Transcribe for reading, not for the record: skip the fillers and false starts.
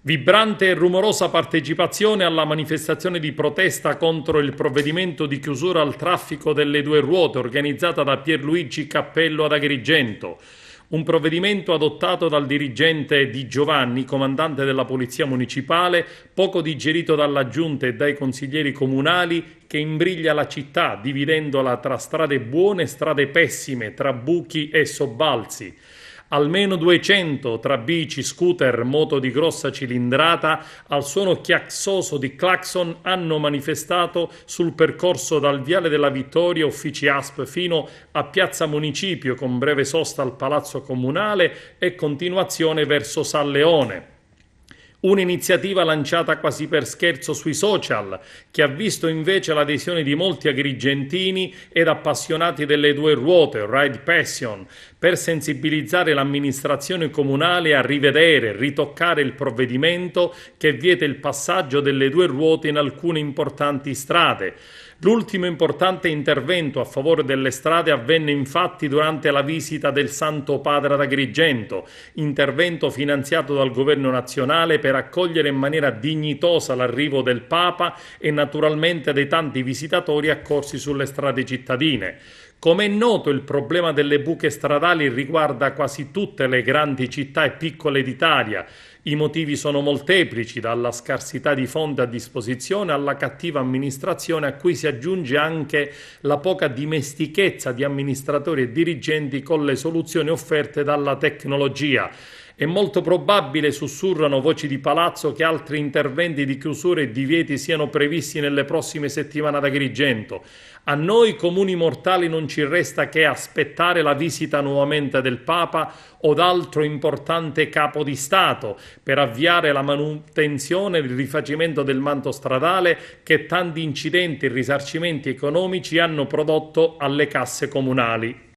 Vibrante e rumorosa partecipazione alla manifestazione di protesta contro il provvedimento di chiusura al traffico delle due ruote organizzata da Pierluigi Cappello ad Agrigento. Un provvedimento adottato dal dirigente Di Giovanni, comandante della Polizia Municipale, poco digerito dalla Giunta e dai consiglieri comunali, che imbriglia la città dividendola tra strade buone e strade pessime, tra buchi e sobbalzi. Almeno 200 tra bici, scooter, moto di grossa cilindrata, al suono chiaxoso di clacson hanno manifestato sul percorso dal Viale della Vittoria, uffici ASP, fino a Piazza Municipio, con breve sosta al Palazzo Comunale e continuazione verso San Leone. Un'iniziativa lanciata quasi per scherzo sui social, che ha visto invece l'adesione di molti agrigentini ed appassionati delle due ruote, Ride Passion, per sensibilizzare l'amministrazione comunale a rivedere, ritoccare il provvedimento che vieta il passaggio delle due ruote in alcune importanti strade. L'ultimo importante intervento a favore delle strade avvenne infatti durante la visita del Santo Padre ad Agrigento, intervento finanziato dal Governo nazionale per accogliere in maniera dignitosa l'arrivo del Papa e naturalmente dei tanti visitatori accorsi sulle strade cittadine. Come è noto, il problema delle buche stradali riguarda quasi tutte le grandi città e piccole d'Italia. I motivi sono molteplici, dalla scarsità di fondi a disposizione alla cattiva amministrazione, a cui si aggiunge anche la poca dimestichezza di amministratori e dirigenti con le soluzioni offerte dalla tecnologia. È molto probabile, sussurrano voci di palazzo, che altri interventi di chiusura e divieti siano previsti nelle prossime settimane ad Agrigento. A noi comuni mortali non ci resta che aspettare la visita nuovamente del Papa o d'altro importante capo di Stato per avviare la manutenzione e il rifacimento del manto stradale che tanti incidenti e risarcimenti economici hanno prodotto alle casse comunali.